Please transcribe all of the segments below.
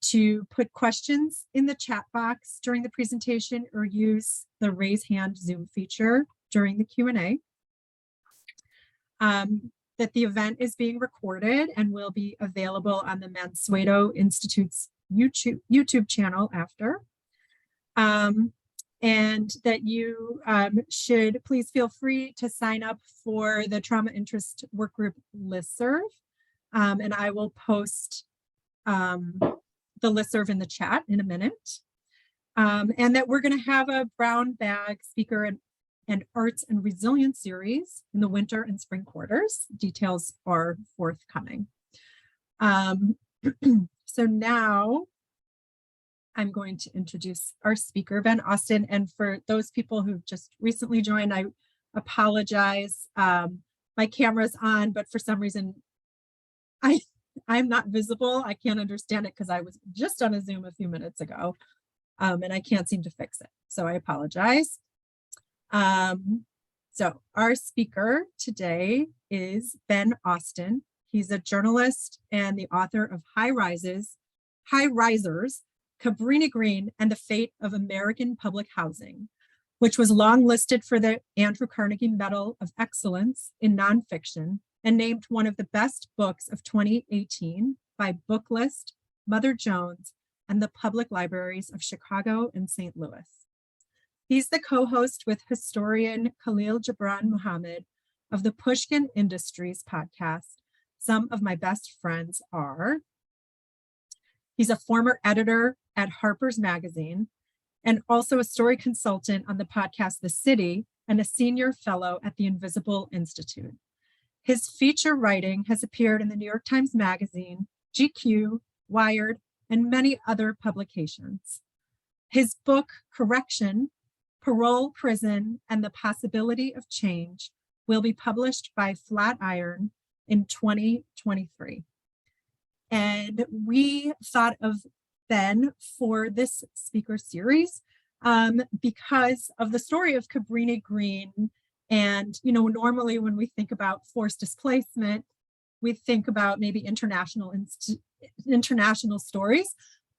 to put questions in the chat box during the presentation or use the raise hand Zoom feature during the Q&A. That the event is being recorded and will be available on the Mansueto Institute's YouTube channel after. And that you should please feel free to sign up for the Trauma Interest Workgroup listserv. And I will post the listserv in the chat in a minute. And that we're going to have a brown bag speaker and arts and resilience series in the winter and spring quarters. Details are forthcoming. So now I'm going to introduce our speaker, Ben Austen. And for those people who've just recently joined, I apologize. My camera's on, but for some reason, I'm not visible. I can't understand it because I was just on a Zoom a few minutes ago, and I can't seem to fix it. So I apologize. So our speaker today is Ben Austen. He's a journalist and the author of High Risers, Cabrini Green and the Fate of American Public Housing, which was long listed for the Andrew Carnegie Medal of Excellence in Nonfiction and named one of the best books of 2018 by Booklist, Mother Jones, and the public libraries of Chicago and St. Louis. He's the co-host with historian Khalil Gibran Muhammad of the Pushkin Industries podcast. Some of my best friends are. He's a former editor at Harper's Magazine and also a story consultant on the podcast The City and a senior fellow at the Invisible Institute. His feature writing has appeared in the New York Times Magazine, GQ, Wired, and many other publications. His book, Correction, Parole, Prison, and the Possibility of Change will be published by Flatiron in 2023. And we thought of Ben for this speaker series because of the story of Cabrini Green. And, you know, normally when we think about forced displacement, we think about maybe international stories,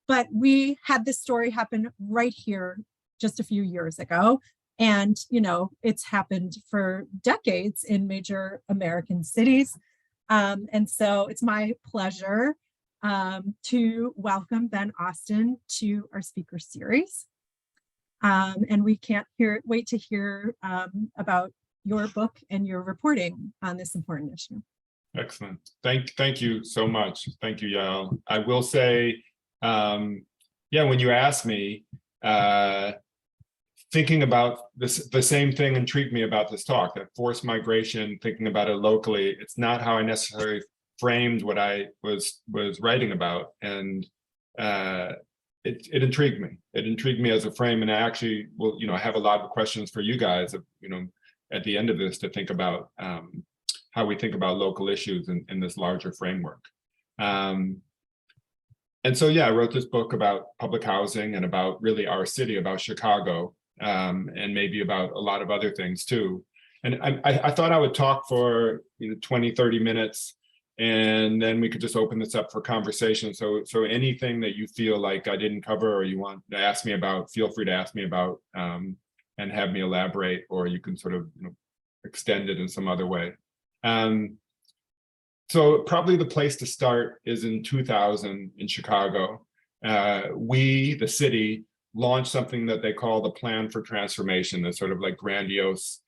but we had this story happen right here just a few years ago. And, you know, it's happened for decades in major American cities. And so it's my pleasure to welcome Ben Austen to our speaker series. And we can't wait to hear about your book and your reporting on this important issue. Excellent. Thank you so much. Thank you, Yael. I will say, yeah, when you asked me, thinking about this, the same thing intrigued me about this talk, that forced migration, thinking about it locally. It's not how I necessarily framed what I was writing about. And it intrigued me. It intrigued me as a frame. And I actually will, you know, I have a lot of questions for you guys, you know, at the end of this to think about how we think about local issues in this larger framework. And so, yeah, I wrote this book about public housing and about really our city, about Chicago, and maybe about a lot of other things too. And I thought I would talk for 20, 30 minutes, and then we could just open this up for conversation. So anything that you feel like I didn't cover or you want to ask me about, feel free to ask me about and have me elaborate, or you can sort of extend it in some other way. So probably the place to start is in 2000 in Chicago. We, the city, launched something that they call the Plan for Transformation, that's sort of like grandiose,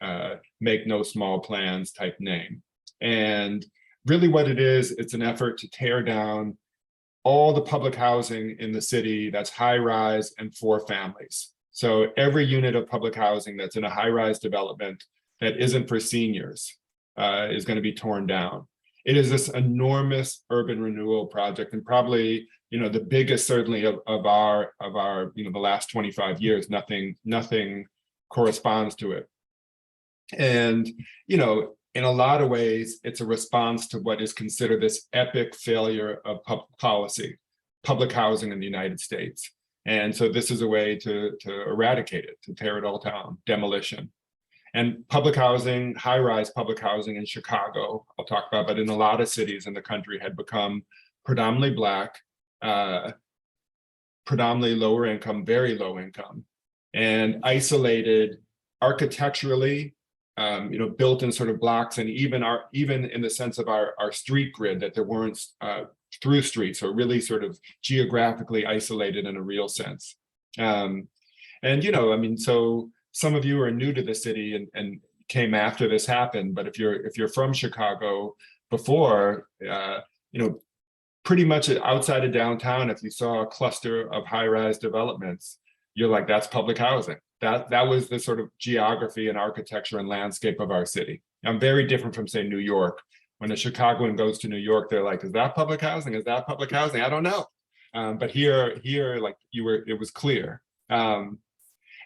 make no small plans type name. And really what it is, it's an effort to tear down all the public housing in the city that's high rise and for families. So every unit of public housing that's in a high rise development that isn't for seniors is going to be torn down. It is this enormous urban renewal project, and probably the biggest, certainly of our the last 25 years. Nothing corresponds to it. And in a lot of ways, it's a response to what is considered this epic failure of public policy, public housing in the United States. And so this is a way to eradicate it, to tear it all down, demolition. And public housing, high-rise public housing in Chicago, I'll talk about, but in a lot of cities in the country had become predominantly Black, predominantly lower income, very low income, and isolated architecturally, built in sort of blocks, and even in the sense of our street grid, that there weren't through streets, so really sort of geographically isolated in a real sense. So some of you are new to the city and came after this happened, but if you're from Chicago before, pretty much outside of downtown, if you saw a cluster of high-rise developments, you're like, that's public housing. That was the sort of geography and architecture and landscape of our city. I'm very different from, say, New York. When a Chicagoan goes to New York, they're like, is that public housing? Is that public housing? I don't know. But here, like it was clear. And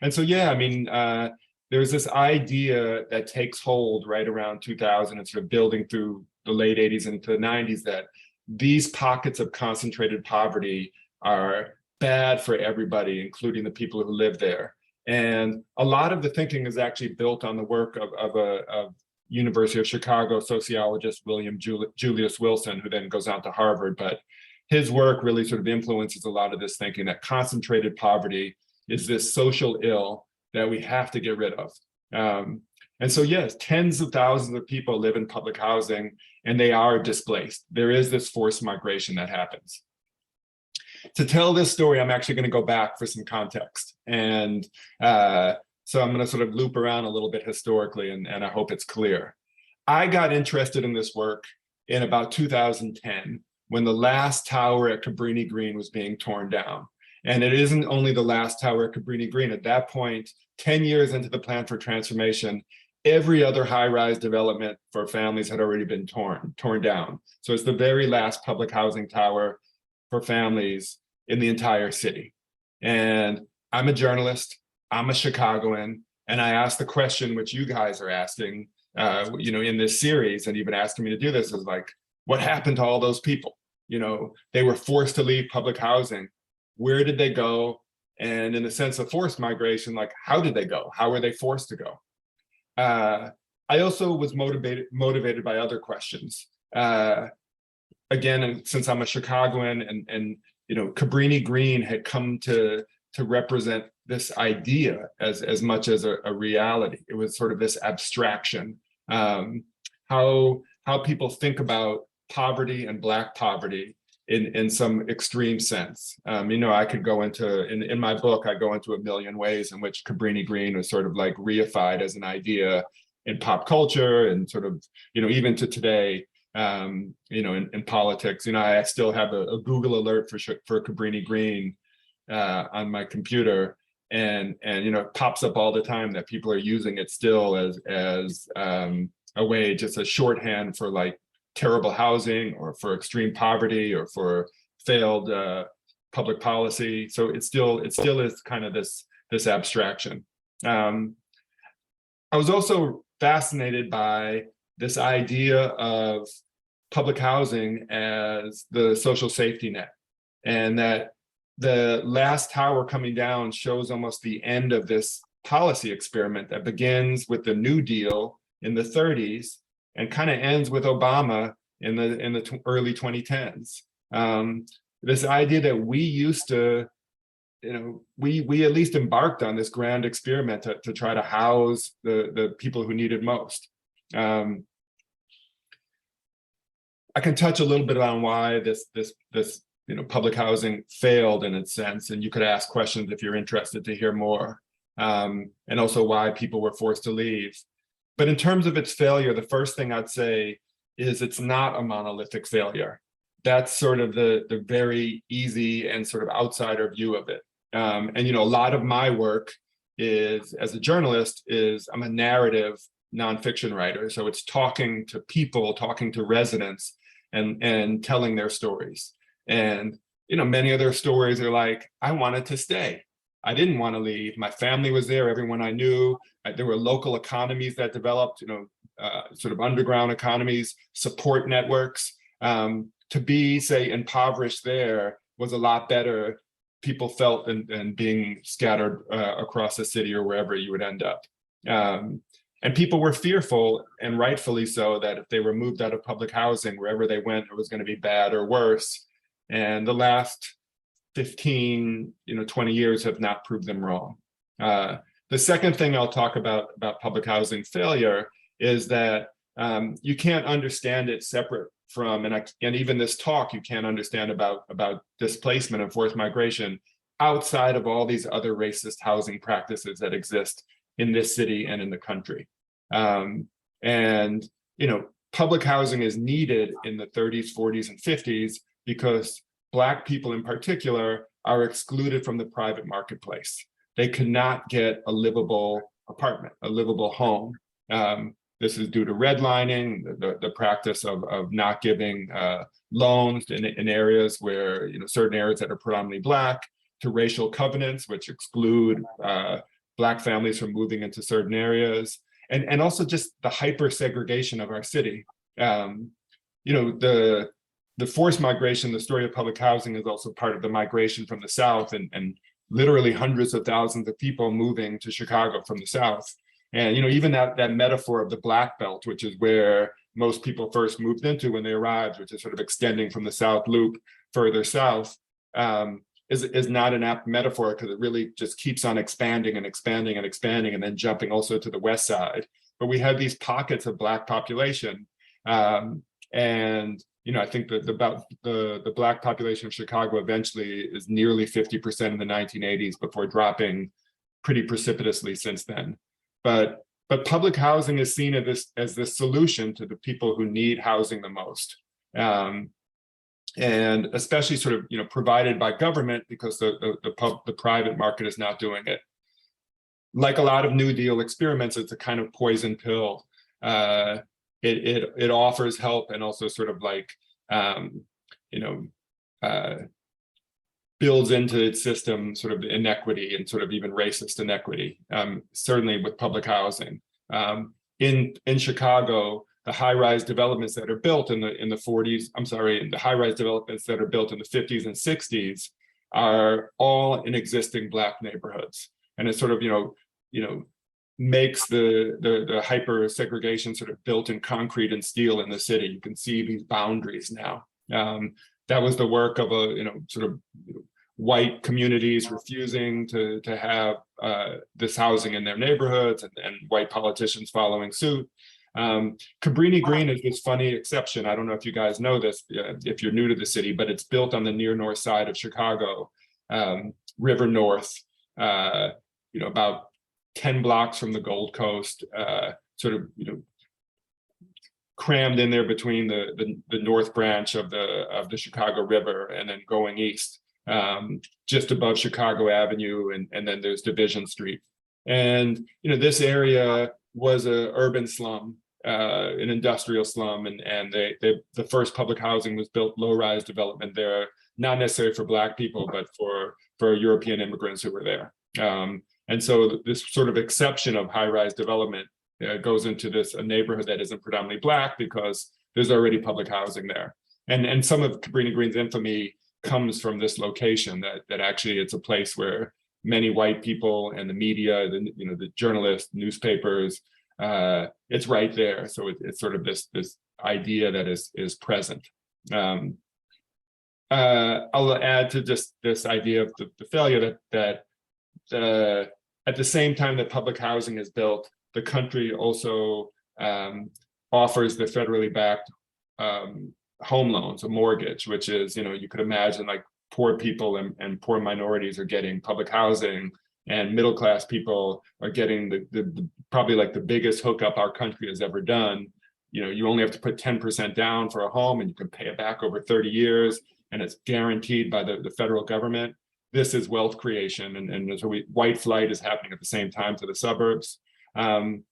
so, yeah, there's this idea that takes hold right around 2000 and sort of building through the late 80s into the 90s, that these pockets of concentrated poverty are bad for everybody, including the people who live there. And a lot of the thinking is actually built on the work of University of Chicago sociologist William Julius Wilson, who then goes on to Harvard. But his work really sort of influences a lot of this thinking that concentrated poverty is this social ill that we have to get rid of. And so, yes, tens of thousands of people live in public housing and they are displaced. There is this forced migration that happens. To tell this story, I'm actually going to go back for some context. And so I'm going to sort of loop around a little bit historically, and I hope it's clear. I got interested in this work in about 2010, when the last tower at Cabrini Green was being torn down. And it isn't only the last tower at Cabrini Green. At that point, 10 years into the plan for transformation, every other high-rise development for families had already been torn down. So it's the very last public housing tower for families in the entire city. And I'm a journalist, I'm a Chicagoan, and I asked the question which you guys are asking, in this series, and even asking me to do this, is like, what happened to all those people? They were forced to leave public housing. Where did they go? And in the sense of forced migration, like, how did they go? How were they forced to go? I also was motivated by other questions. Again, and since I'm a Chicagoan, and Cabrini Green had come to represent this idea as much as a reality. It was sort of this abstraction. How people think about poverty and Black poverty in some extreme sense. I could go into, in my book, I go into a million ways in which Cabrini Green was sort of like reified as an idea in pop culture, and sort of, even to today, in politics. I still have a Google alert for Cabrini Green on my computer, and it pops up all the time that people are using it still as a way, just a shorthand for like terrible housing, or for extreme poverty, or for failed public policy. So it still is kind of this abstraction. I was also fascinated by this idea of public housing as the social safety net, and that the last tower coming down shows almost the end of this policy experiment that begins with the New Deal in the 30s and kind of ends with Obama in the early 2010s. This idea that we used to, we at least embarked on this grand experiment to try to house the people who needed most. I can touch a little bit on why this public housing failed in its sense, and you could ask questions if you're interested to hear more, and also why people were forced to leave. But in terms of its failure, the first thing I'd say is it's not a monolithic failure. That's sort of the very easy and sort of outsider view of it. And a lot of my work is, as a journalist, I'm a narrative nonfiction writer. So it's talking to people, talking to residents, and telling their stories. And many of their stories are like, I wanted to stay. I didn't want to leave. My family was there, everyone I knew. There were local economies that developed, sort of underground economies, support networks. To be, say, impoverished there was a lot better, people felt, than being scattered across the city or wherever you would end up. And people were fearful, and rightfully so, that if they were moved out of public housing, wherever they went, it was going to be bad or worse. And the last 15, 20 years have not proved them wrong. The second thing I'll talk about public housing failure is that you can't understand it separate from, and even this talk, you can't understand about displacement and forced migration outside of all these other racist housing practices that exist in this city and in the country. And public housing is needed in the 30s, 40s, and 50s because Black people in particular are excluded from the private marketplace. They cannot get a livable apartment, a livable home. This is due to redlining, the practice of not giving loans in areas where, certain areas that are predominantly Black, to racial covenants, which exclude Black families from moving into certain areas, and also just the hyper segregation of our city. The forced migration, the story of public housing, is also part of the migration from the South, and literally hundreds of thousands of people moving to Chicago from the South. And even that metaphor of the Black Belt, which is where most people first moved into when they arrived, which is sort of extending from the South Loop further south, is not an apt metaphor because it really just keeps on expanding and expanding and expanding, and then jumping also to the West Side. But we have these pockets of Black population, and I think that the Black population of Chicago eventually is nearly 50% in the 1980s before dropping pretty precipitously since then. But public housing is seen as this solution to the people who need housing the most, and especially sort of provided by government, because the private market is not doing it. Like a lot of New Deal experiments, it's a kind of poison pill. It offers help and also sort of like builds into its system sort of inequity and sort of even racist inequity, certainly with public housing. In Chicago, the high-rise developments that are built in the 40s, the high-rise developments that are built in the 50s and 60s are all in existing Black neighborhoods. And it sort of, makes the hyper segregation sort of built in concrete and steel in the city. You can see these boundaries now. That was the work of sort of white communities refusing to have this housing in their neighborhoods, and white politicians following suit. Cabrini Green is this funny exception. I don't know if you guys know this, if you're new to the city, but it's built on the near north side of Chicago, River North, about 10 blocks from the Gold Coast, sort of, crammed in there between the north branch of the Chicago River and then going east, just above Chicago Avenue, and then there's Division Street. And this area was an urban slum, an industrial slum, and the first public housing was built, low-rise development there, not necessarily for Black people, but for European immigrants who were there. And so this sort of exception of high-rise development goes into a neighborhood that isn't predominantly Black because there's already public housing there. And some of Cabrini Green's infamy comes from this location, that actually it's a place where many white people and the media, the journalists, newspapers, it's right there. So it's sort of this idea that is present. I'll add to just this idea of the failure that at the same time that public housing is built, the country also offers the federally backed home loans, a mortgage, which is, you could imagine like poor people and poor minorities are getting public housing, and middle-class people are getting the probably like the biggest hookup our country has ever done. You only have to put 10% down for a home, and you can pay it back over 30 years, and it's guaranteed by the federal government. This is wealth creation, and so white flight is happening at the same time to the suburbs. And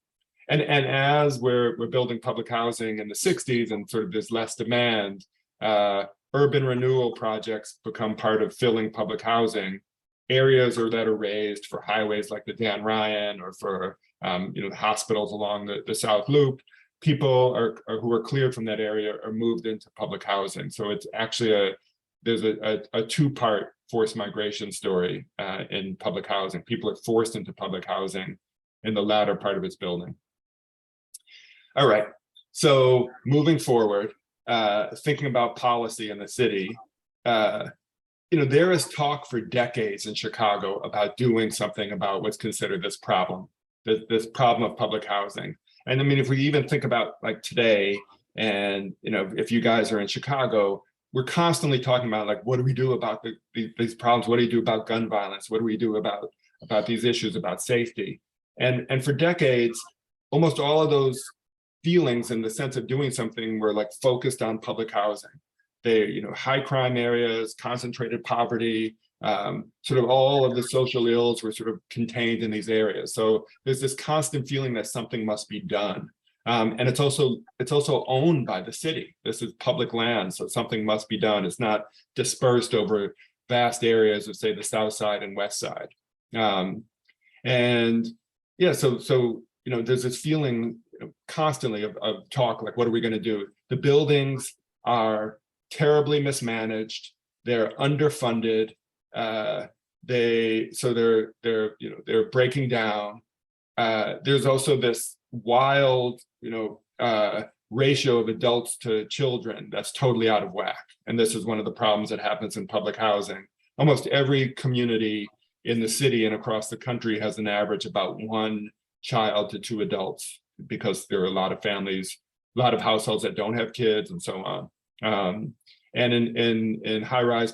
as we're building public housing in the 60s and sort of there's less demand, urban renewal projects become part of filling public housing. Areas that are raised for highways like the Dan Ryan, or for hospitals along the South Loop. People who are cleared from that area are moved into public housing. So it's actually there's a two-part forced migration story in public housing. People are forced into public housing in the latter part of its building. All right, so moving forward, thinking about policy in the city, there is talk for decades in Chicago about doing something about what's considered this problem, this problem of public housing. And I mean, if we even think about like today, and if you guys are in Chicago, we're constantly talking about like, what do we do about these problems? What do you do about gun violence? What do we do about these issues about safety? And for decades, almost all of those feelings and the sense of doing something were like focused on public housing. They, high crime areas, concentrated poverty, sort of all of the social ills were sort of contained in these areas. So there's this constant feeling that something must be done. And it's also owned by the city. This is public land, so something must be done. It's not dispersed over vast areas of, say, the South Side and West Side. And yeah, so there's this feeling constantly of talk, like, what are we going to do? The buildings are terribly mismanaged. They're underfunded. They're breaking down. There's also this wild, ratio of adults to children that's totally out of whack. And this is one of the problems that happens in public housing. Almost every community in the city and across the country has an average about 1 child to 2 adults, because there are a lot of families, a lot of households that don't have kids and so on. And in high-rise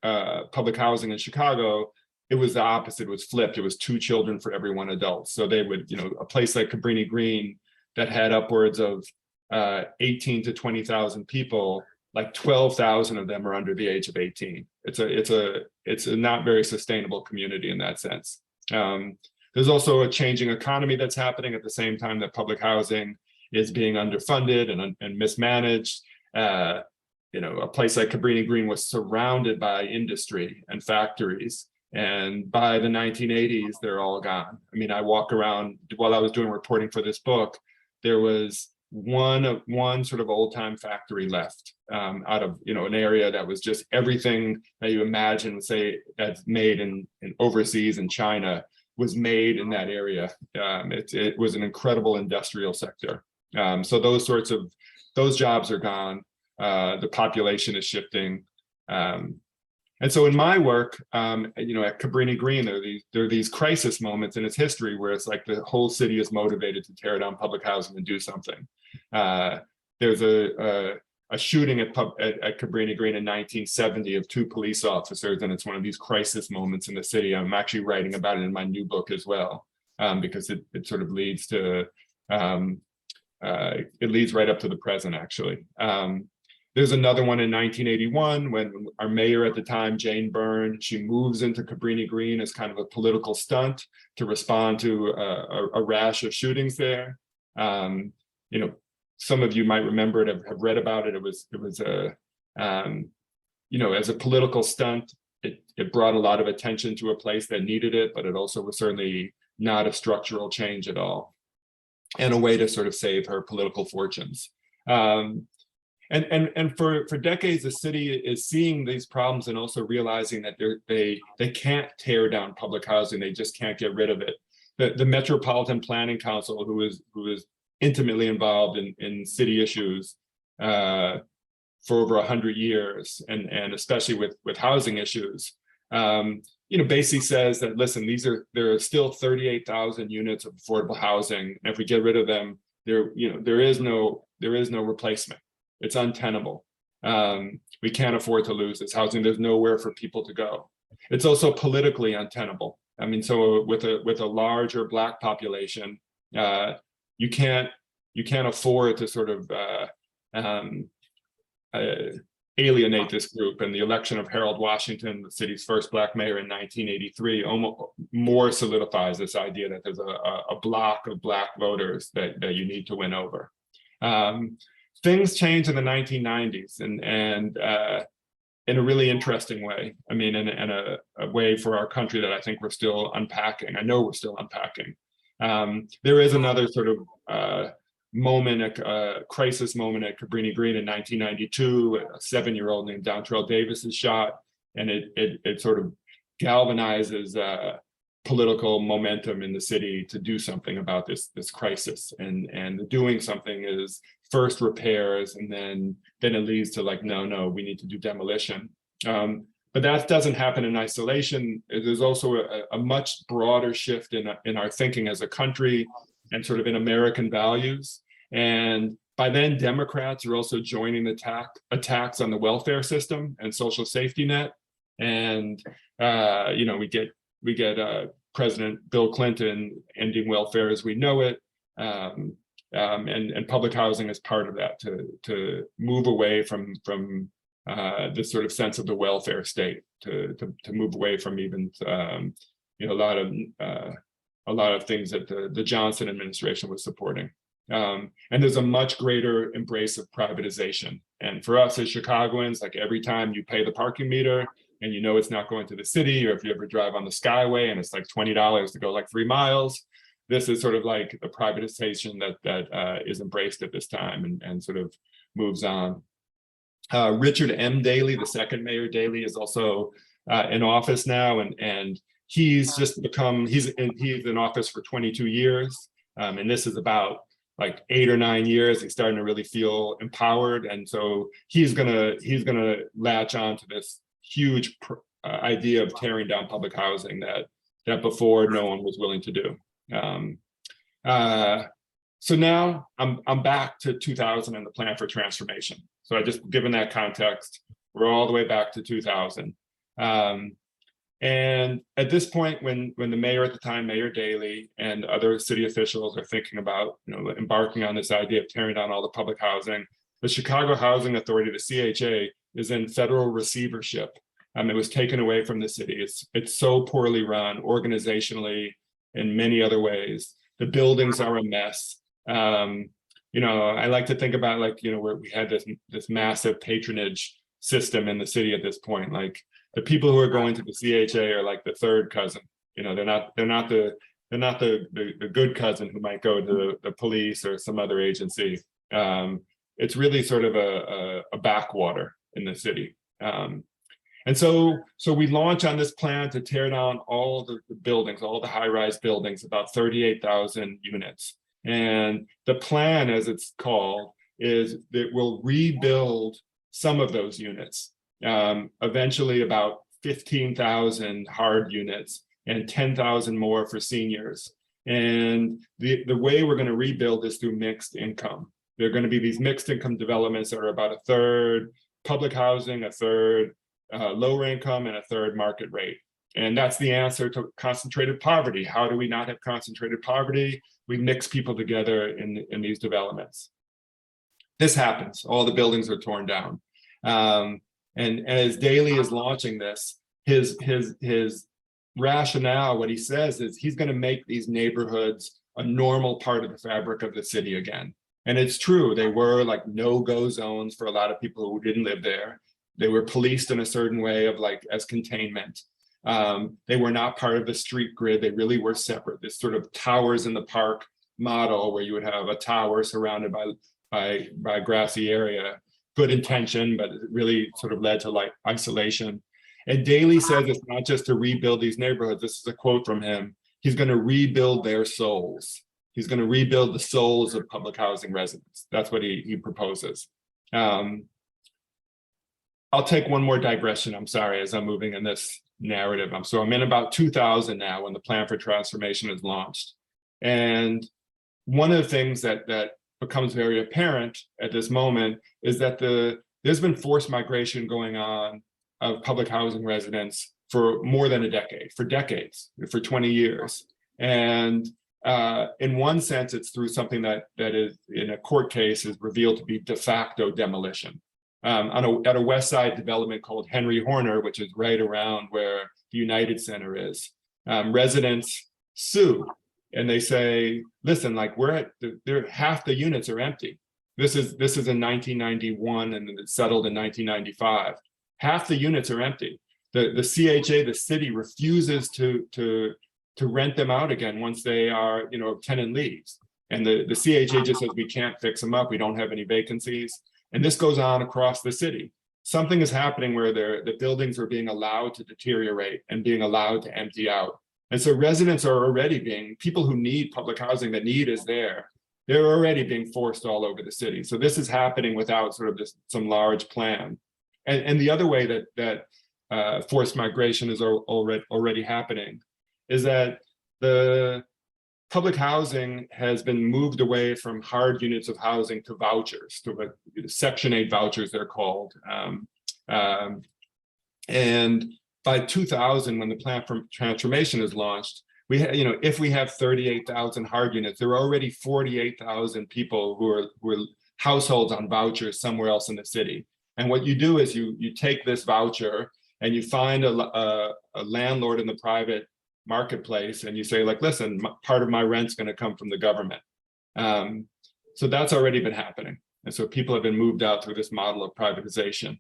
public housing in Chicago, it was the opposite. It was flipped. It was 2 children for every 1 adult. So they would, a place like Cabrini Green that had upwards of 18 to 20,000 people, like 12,000 of them are under the age of 18. It's a not very sustainable community in that sense. There's also a changing economy that's happening at the same time that public housing is being underfunded and mismanaged. A place like Cabrini Green was surrounded by industry and factories. And by the 1980s, they're all gone. I mean, I walk around while I was doing reporting for this book, there was one sort of old time factory left out of, an area that was just everything that you imagine, say, that's made in overseas in China was made in that area. It was an incredible industrial sector. So those jobs are gone. The population is shifting. And so in my work, at Cabrini Green, there are these crisis moments in its history where it's like the whole city is motivated to tear down public housing and do something. There's a shooting at Cabrini Green in 1970 of 2 police officers, and it's one of these crisis moments in the city. I'm actually writing about it in my new book as well, because it sort of leads to, it leads right up to the present, actually. There's another one in 1981 when our mayor at the time, Jane Byrne, she moves into Cabrini Green as kind of a political stunt to respond to a rash of shootings there. Some of you might remember it, have read about it. It was as a political stunt, it brought a lot of attention to a place that needed it, but it also was certainly not a structural change at all, and a way to sort of save her political fortunes. And for decades, the city is seeing these problems and also realizing that they can't tear down public housing. They just can't get rid of it. The Metropolitan Planning Council, who is intimately involved in city issues for over 100 years, and especially with housing issues, basically says that, listen, there are still 38,000 units of affordable housing. And if we get rid of them, there is no replacement. It's untenable. We can't afford to lose this housing. There's nowhere for people to go. It's also politically untenable. I mean, so with a larger Black population, you can't afford to sort of alienate this group. And the election of Harold Washington, the city's first Black mayor in 1983, almost more solidifies this idea that there's a block of Black voters that you need to win over. Things changed in the 1990s, and in a really interesting way. I mean, in a way for our country that I think we're still unpacking. I know we're still unpacking. There is another sort of moment, a crisis moment at Cabrini Green in 1992. A 7-year-old named Dontrell Davis is shot, and it sort of galvanizes political momentum in the city to do something about this crisis. And doing something is first repairs, and then it leads to like, no, we need to do demolition. But that doesn't happen in isolation. There's also a much broader shift in our thinking as a country and sort of in American values. And by then, Democrats are also joining the attacks on the welfare system and social safety net. And you know, we get President Bill Clinton ending welfare as we know it, and public housing is part of that to move away from this sort of sense of the welfare state, to move away from even you know, a lot of things that the Johnson administration was supporting. And there's a much greater embrace of privatization. And for us as Chicagoans, like every time you pay the parking meter and you know it's not going to the city, or if you ever drive on the Skyway and it's like $20 to go like 3 miles, this is sort of like the privatization that is embraced at this time and sort of moves on. Richard M. Daley, the second Mayor Daley, is also in office now, and he's just become, he's in office for 22 years. And this is about like 8 or 9 years. He's starting to really feel empowered. And so he's gonna latch on to this huge idea of tearing down public housing that before no one was willing to do. So now I'm back to 2000 and the plan for transformation. So I just given that context, we're all the way back to 2000. And at this point, when the mayor at the time, Mayor Daley, and other city officials are thinking about, you know, embarking on this idea of tearing down all the public housing, the Chicago Housing Authority, the CHA, is in federal receivership. It was taken away from the city. It's so poorly run organizationally in many other ways. The buildings are a mess. You know, I like to think about, like, you know, where we had this massive patronage system in the city at this point. Like, the people who are going to the CHA are like the third cousin. You know, they're not the good cousin who might go to the police or some other agency. It's really sort of a backwater in the city. And so we launch on this plan to tear down all the buildings, all the high-rise buildings, about 38,000 units. And the plan, as it's called, is that we'll rebuild some of those units. Eventually about 15,000 hard units and 10,000 more for seniors. And the way we're going to rebuild is through mixed income. There are going to be these mixed income developments that are about a third public housing, a third lower income, and a third market rate. And that's the answer to concentrated poverty. How do we not have concentrated poverty? We mix people together in these developments. This happens. All the buildings are torn down. And as Daley is launching this, his rationale, what he says is he's going to make these neighborhoods a normal part of the fabric of the city again. And it's true, they were like no-go zones for a lot of people who didn't live there. They were policed in a certain way of like as containment. They were not part of the street grid. They really were separate. This sort of towers in the park model where you would have a tower surrounded by a grassy area. Good intention, but it really sort of led to like isolation. And Daley says it's not just to rebuild these neighborhoods. This is a quote from him. He's going to rebuild their souls. He's going to rebuild the souls of public housing residents. That's what he proposes. I'll take one more digression. I'm sorry, as I'm moving in this narrative. I'm in about 2000 now when the plan for transformation is launched. And one of the things that becomes very apparent at this moment is that there's been forced migration going on of public housing residents for more than a decade, for decades, for 20 years. And in one sense, it's through something that is in a court case is revealed to be de facto demolition. At a West Side development called Henry Horner, which is right around where the United Center is, residents sue. And they say, listen, like half the units are empty. This is in 1991 and it's settled in 1995. Half the units are empty. The CHA, the city, refuses to rent them out again once they are, you know, tenant leaves. And the CHA just says, we can't fix them up. We don't have any vacancies. And this goes on across the city. Something is happening where the buildings are being allowed to deteriorate and being allowed to empty out. And so residents are already people who need public housing, the need is there. They're already being forced all over the city. So this is happening without sort of some large plan. And the other way that forced migration is already happening is that the public housing has been moved away from hard units of housing to vouchers, to what Section 8 vouchers they're called. And by 2000, when the plan for transformation is launched, if we have 38,000 hard units, there are already 48,000 people who are households on vouchers somewhere else in the city. And what you do is you take this voucher and you find a landlord in the private marketplace, and you say, like, listen, part of my rent's going to come from the government. So that's already been happening. And so people have been moved out through this model of privatization.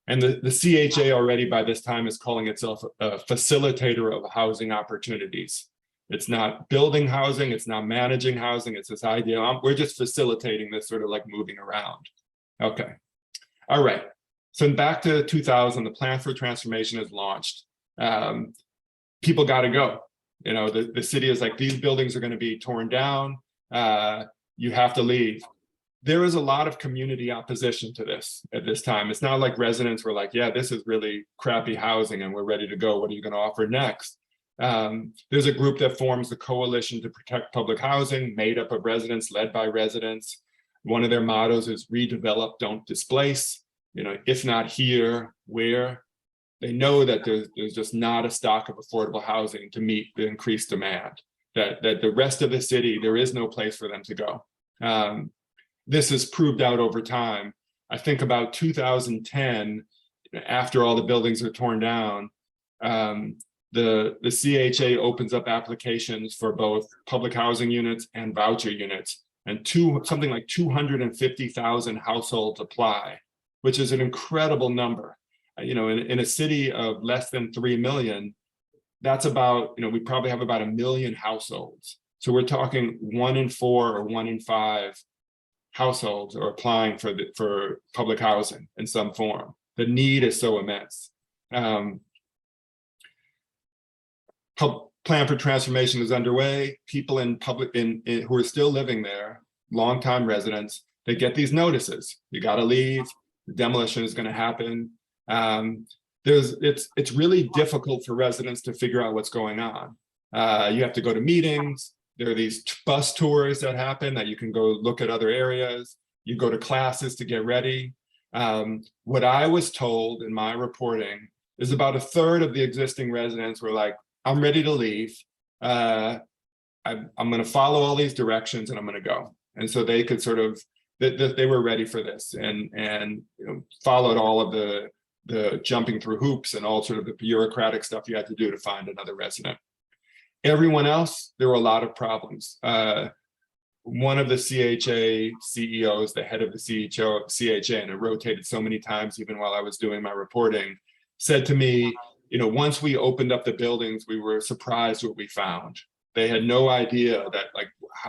And the CHA already by this time is calling itself a facilitator of housing opportunities. It's not building housing, it's not managing housing, it's this idea, we're just facilitating this sort of like moving around. Okay, all right. So back to 2000, the plan for transformation is launched. People got to go. The city is like, these buildings are going to be torn down. You have to leave. There is a lot of community opposition to this at this time. It's not like residents were like, yeah, this is really crappy housing and we're ready to go. What are you going to offer next? There's a group that forms the Coalition to Protect Public Housing, made up of residents, led by residents. One of their mottos is redevelop, don't displace. If not here, where? They know that there's just not a stock of affordable housing to meet the increased demand, that the rest of the city, there is no place for them to go. This is proved out over time. I think about 2010, after all the buildings are torn down, the CHA opens up applications for both public housing units and voucher units, and something like 250,000 households apply, which is an incredible number. In a city of less than 3 million, that's about, we probably have about 1 million households. So we're talking 1 in 4 or 1 in 5 households are applying for public housing in some form. The need is so immense. Plan for transformation is underway. People who are still living there, longtime residents, they get these notices. You got to leave. The demolition is going to happen. It's really difficult for residents to figure out what's going on. You have to go to meetings. There are these bus tours that happen that you can go look at other areas. You go to classes to get ready. What I was told in my reporting is about 1/3 of the existing residents were like, I'm ready to leave. I'm going to follow all these directions and I'm going to go. And so they could sort of, they were ready for this and followed all of the jumping through hoops and all sort of the bureaucratic stuff you had to do to find another resident. Everyone else, there were a lot of problems. One of the CHA CEOs, the head of the CHA, and it rotated so many times even while I was doing my reporting, said to me, once we opened up the buildings, we were surprised what we found. They had no idea that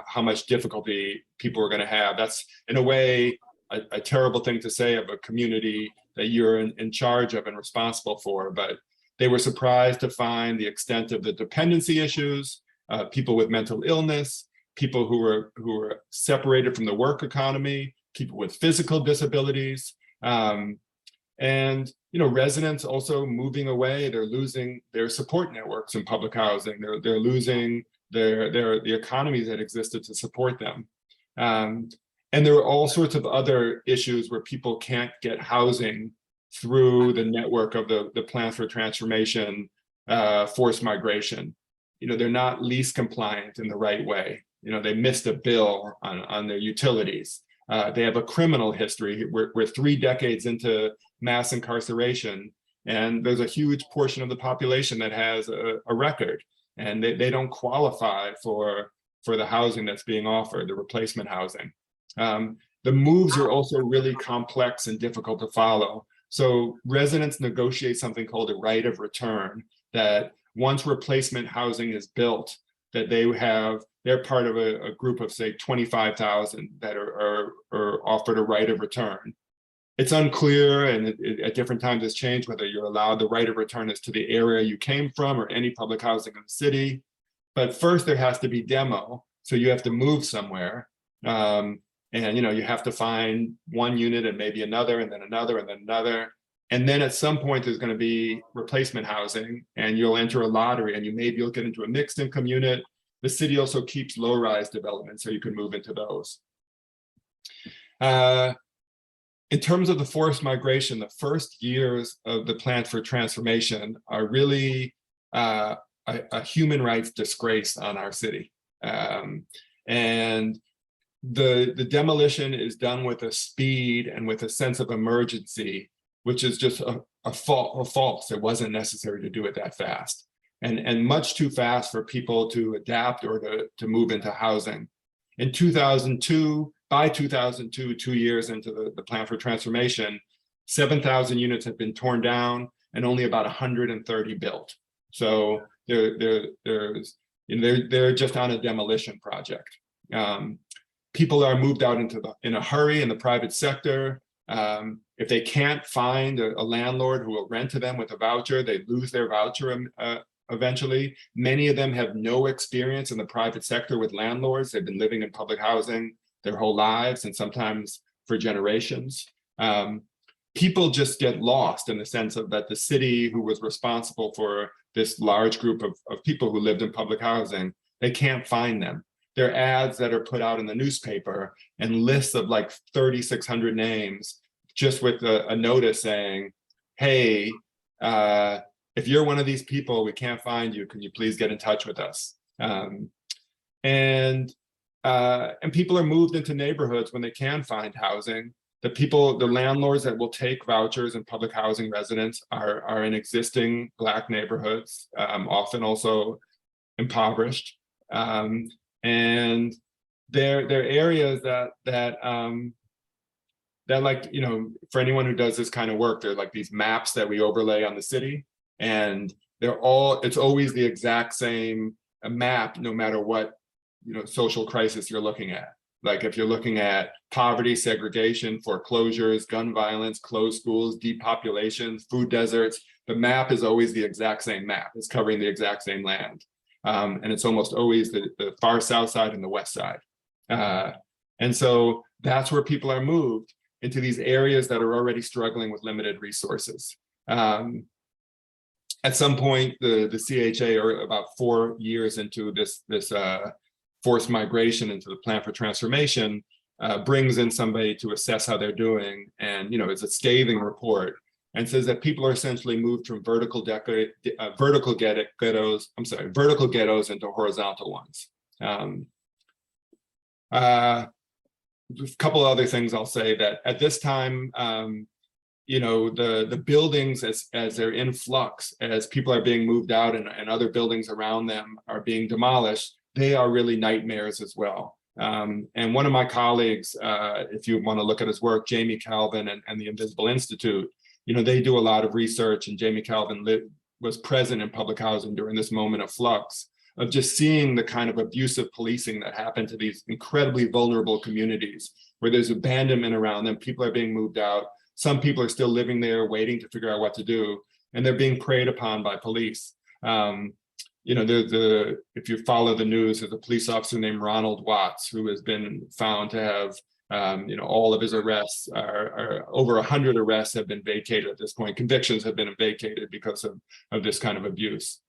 how much difficulty people were going to have. That's in a way a terrible thing to say of a community that you're in charge of and responsible for, but they were surprised to find the extent of the dependency issues, people with mental illness, people who were separated from the work economy, people with physical disabilities, and residents also moving away. They're losing their support networks in public housing. They're losing the economies that existed to support them. And there are all sorts of other issues where people can't get housing through the network of the plan for transformation, forced migration. They're not lease compliant in the right way. They missed a bill on their utilities. They have a criminal history. We're 3 decades into mass incarceration, and there's a huge portion of the population that has a record, and they don't qualify for the housing that's being offered, the replacement housing. The moves are also really complex and difficult to follow. So residents negotiate something called a right of return, that once replacement housing is built, that they're part of a group of, say, 25,000 that are offered a right of return. It's unclear, and at different times it's changed, whether you're allowed the right of return as to the area you came from or any public housing in the city. But first there has to be demo. So you have to move somewhere. And you have to find one unit and maybe another and then another and then another. And then at some point, there's going to be replacement housing, and you'll enter a lottery, and maybe you'll get into a mixed income unit. The city also keeps low-rise development, so you can move into those. In terms of the forced migration, the first years of the plan for transformation are really a human rights disgrace on our city. And the demolition is done with a speed and with a sense of emergency, which is just a false. It wasn't necessary to do it that fast, and much too fast for people to adapt or to move into housing. In 2002, by 2002, 2 years into the plan for transformation, 7,000 units have been torn down and only about 130 built. So they're just on a demolition project. People are moved out in a hurry in the private sector. If they can't find a landlord who will rent to them with a voucher, they lose their voucher eventually. Many of them have no experience in the private sector with landlords. They've been living in public housing their whole lives, and sometimes for generations. People just get lost in the sense of that the city, who was responsible for this large group of people who lived in public housing, they can't find them. There are ads that are put out in the newspaper and lists of like 3,600 names, just with a notice saying, hey, if you're one of these people, we can't find you, can you please get in touch with us? And people are moved into neighborhoods when they can find housing. The landlords that will take vouchers and public housing residents are in existing Black neighborhoods, often also impoverished. And they're areas that like, for anyone who does this kind of work, they're like these maps that we overlay on the city, and it's always the exact same map, no matter what social crisis you're looking at. Like if you're looking at poverty, segregation, foreclosures, gun violence, closed schools, depopulation, food deserts, the map is always the exact same map. It's covering the exact same land. And it's almost always the far south side and the west side. And so that's where people are moved, into these areas that are already struggling with limited resources. At some point, the CHA, or about 4 years into this forced migration into the plan for transformation, brings in somebody to assess how they're doing. And it's a scathing report, and says that people are essentially moved from vertical ghettos into horizontal ones. A couple other things I'll say, that at this time, the buildings as they're in flux, as people are being moved out and other buildings around them are being demolished, they are really nightmares as well. And one of my colleagues, if you want to look at his work, Jamie Calvin and the Invisible Institute, they do a lot of research, and Jamie Calvin was present in public housing during this moment of flux, of just seeing the kind of abusive policing that happened to these incredibly vulnerable communities, where there's abandonment around them. People are being moved out. Some people are still living there waiting to figure out what to do, and they're being preyed upon by police. If you follow the news, there's a police officer named Ronald Watts, who has been found to have, all of his arrests are over 100 arrests have been vacated at this point. Convictions have been vacated because of this kind of abuse.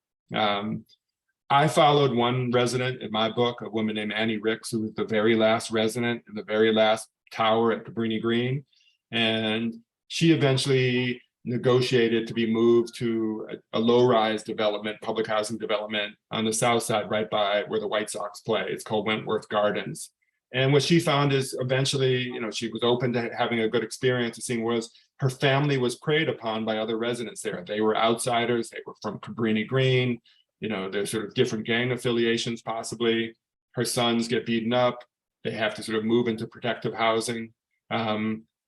I followed one resident in my book, a woman named Annie Ricks, who was the very last resident in the very last tower at Cabrini Green. And she eventually negotiated to be moved to a low-rise development, public housing development on the south side, right by where the White Sox play. It's called Wentworth Gardens. And what she found is eventually, she was open to having a good experience, and seeing was her family was preyed upon by other residents there. They were outsiders. They were from Cabrini Green. There's sort of different gang affiliations, possibly. Her sons get beaten up. They have to sort of move into protective housing.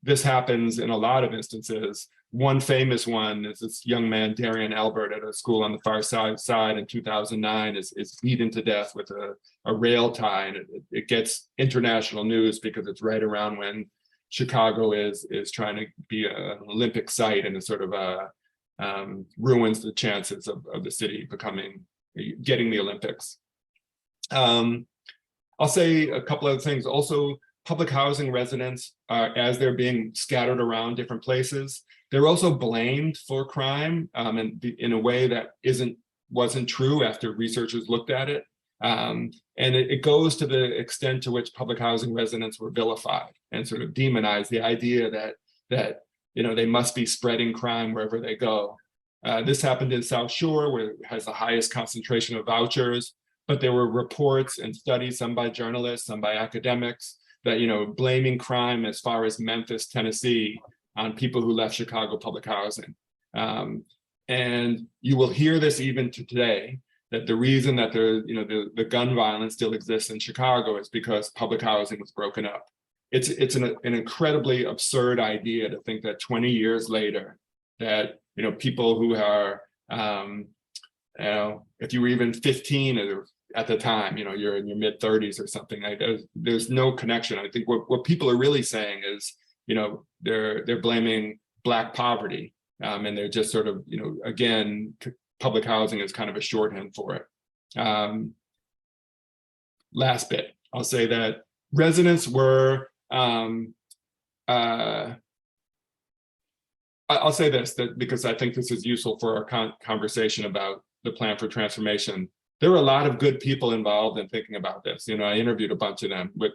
This happens in a lot of instances. One famous one is this young man, Darian Albert, at a school on the far side in 2009 is beaten to death with a rail tie, and it gets international news because it's right around when Chicago is trying to be an Olympic site, and it sort of ruins the chances of the city getting the Olympics. I'll say a couple other things. Also, public housing residents, as they're being scattered around different places, they're also blamed for crime, and in a way that wasn't true after researchers looked at it. And it goes to the extent to which public housing residents were vilified and sort of demonized, the idea that they must be spreading crime wherever they go. This happened in South Shore, where it has the highest concentration of vouchers, but there were reports and studies, some by journalists, some by academics, that blaming crime as far as Memphis, Tennessee, on people who left Chicago public housing. And you will hear this even to today, that the reason that the gun violence still exists in Chicago is because public housing was broken up. It's an incredibly absurd idea to think that 20 years later, that people who are if you were even 15 at the time, you're in your mid 30s or something, there's no connection. I think what people are really saying is, they're blaming Black poverty, and they're just sort of, again, public housing is kind of a shorthand for it. Last bit, I'll say that residents were, I'll say this, that because I think this is useful for our conversation about the plan for transformation. There were a lot of good people involved in thinking about this. I interviewed a bunch of them with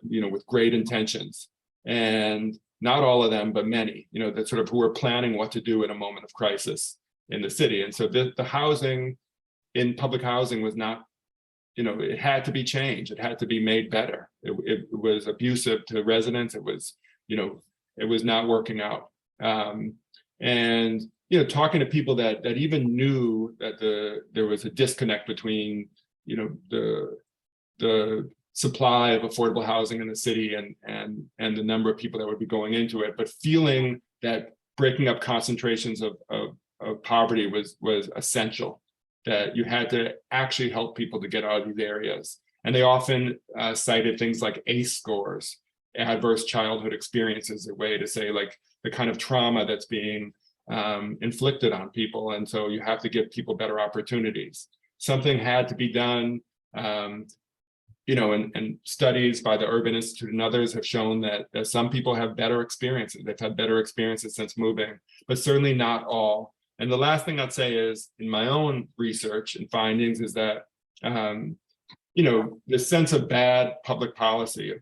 great intentions, and not all of them, but many, that sort of who were planning what to do in a moment of crisis in the city. And so the housing in public housing was not, it had to be changed. It had to be made better. It was abusive to residents. It was, it was not working out. And talking to people that even knew that there was a disconnect between the supply of affordable housing in the city and the number of people that would be going into it, but feeling that breaking up concentrations of poverty was essential, that you had to actually help people to get out of these areas. And they often cited things like ACE scores, adverse childhood experiences, a way to say like the kind of trauma that's being inflicted on people. And so you have to give people better opportunities. Something had to be done, and studies by the Urban Institute and others have shown that some people have better experiences. They've had better experiences since moving, but certainly not all. And the last thing I'd say is, in my own research and findings, is that, the sense of bad public policy,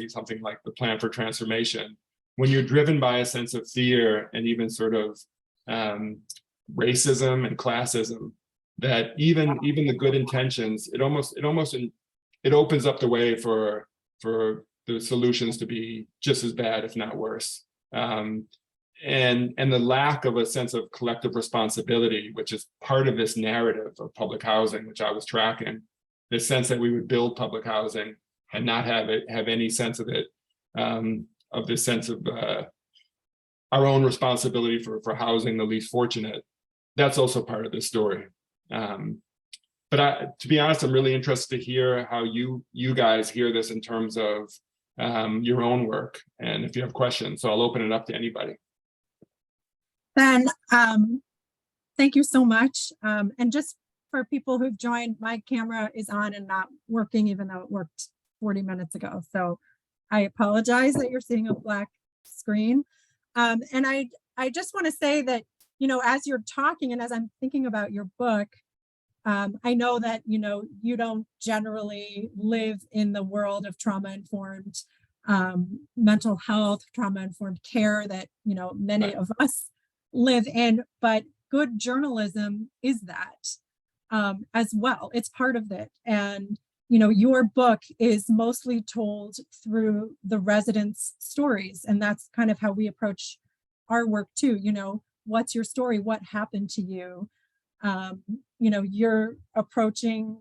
something like the plan for transformation, when you're driven by a sense of fear and even sort of racism and classism, that even the good intentions, it opens up the way for the solutions to be just as bad, if not worse. And the lack of a sense of collective responsibility, which is part of this narrative of public housing, which I was tracking, the sense that we would build public housing and not have any sense of it, of this sense of our own responsibility for housing the least fortunate. That's also part of this story. But to be honest, I'm really interested to hear how you guys hear this in terms of your own work, and if you have questions. So I'll open it up to anybody. Ben, thank you so much. And just for people who've joined, my camera is on and not working, even though it worked 40 minutes ago. So I apologize that you're seeing a black screen. And I just want to say that, as you're talking and as I'm thinking about your book, I know that, you don't generally live in the world of trauma-informed mental health, trauma-informed care that, many of us live in, but good journalism is that as well. It's part of it. And, your book is mostly told through the residents' stories. And that's kind of how we approach our work too. What's your story? What happened to you? You're approaching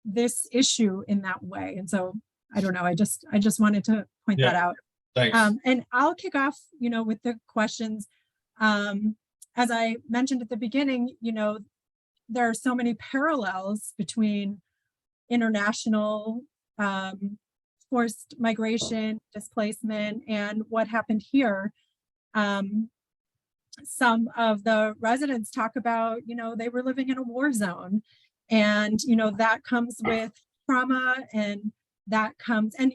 this issue in that way. And so I don't know, I just wanted to point that out. Thanks. And I'll kick off, with the questions. As I mentioned at the beginning, there are so many parallels between international forced migration, displacement, and what happened here. Some of the residents talk about, they were living in a war zone, and, that comes with trauma and that comes, and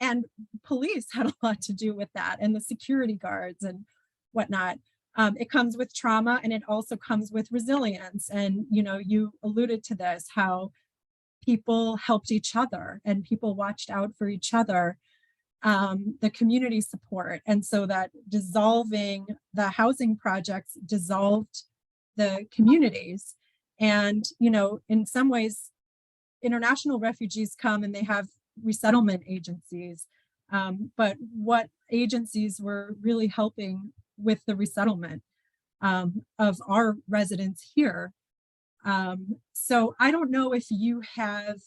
and police had a lot to do with that, and the security guards and whatnot. It comes with trauma, and it also comes with resilience. And you alluded to this, how people helped each other and people watched out for each other, the community support. And so that dissolving the housing projects dissolved the communities. And in some ways, international refugees come and they have resettlement agencies, but what agencies were really helping with the resettlement of our residents here? So I don't know if you have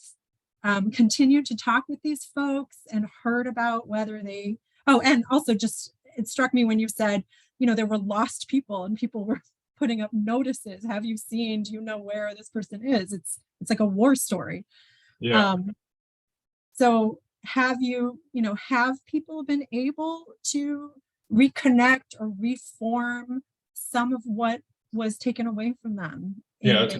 continued to talk with these folks and heard about whether they, oh, and also just, it struck me when you said, there were lost people and people were putting up notices. Have you seen, do you know where this person is? It's like a war story. Yeah. So have have people been able to reconnect or reform some of what was taken away from them? Yeah, it's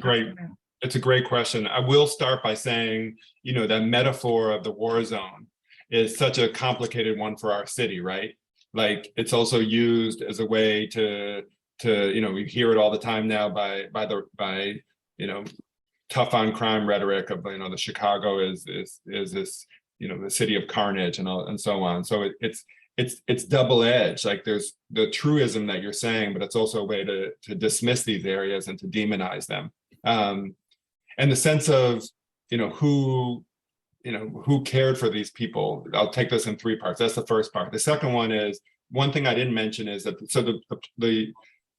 a great question. I will start by saying, that metaphor of the war zone is such a complicated one for our city, right? Like, it's also used as a way to we hear it all the time now by tough on crime rhetoric of the Chicago is this the city of carnage and so on. So it's double-edged. Like, there's the truism that you're saying, but it's also a way to dismiss these areas and to demonize them. And the sense of who cared for these people. I'll take this in three parts. That's the first part. The second one is, one thing I didn't mention is that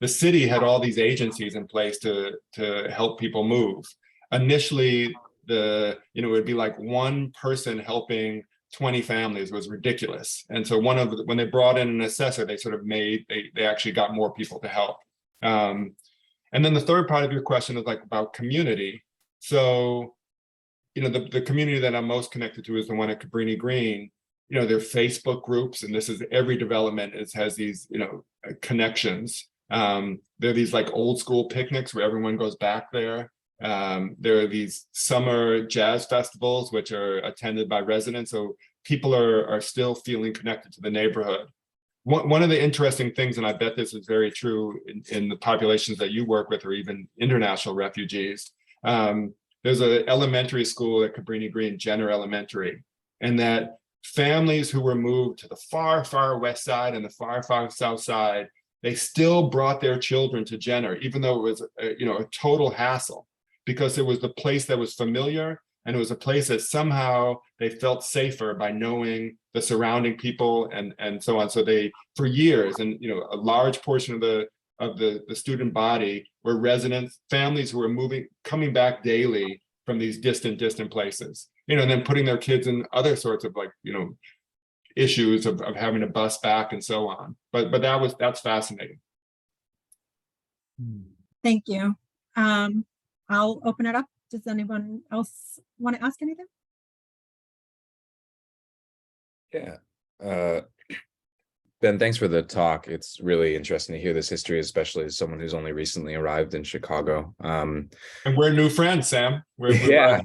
the city had all these agencies in place to help people move. Initially, it would be like one person helping 20 families was ridiculous. And so when they brought in an assessor, they sort of they actually got more people to help. And then the third part of your question is like about community. So, the community that I'm most connected to is the one at Cabrini Green. There are Facebook groups, and this is every development has these, connections. There are these like old school picnics where everyone goes back there. There are these summer jazz festivals, which are attended by residents. So people are still feeling connected to the neighborhood. One of the interesting things, and I bet this is very true in the populations that you work with, or even international refugees, there's an elementary school at Cabrini Green, Jenner Elementary, and that families who were moved to the far, far west side and the far, far south side, they still brought their children to Jenner, even though it was a total hassle, because it was the place that was familiar, and it was a place that somehow they felt safer by knowing the surrounding people and so on. So they, for years, and a large portion of the student body were residents, families who were coming back daily from these distant places, and then putting their kids in other sorts of issues of having to bus back and so on. But that's fascinating. Thank you. I'll open it up. Does anyone else want to ask anything? Yeah. Ben, thanks for the talk. It's really interesting to hear this history, especially as someone who's only recently arrived in Chicago. And we're new friends, Sam. Yeah,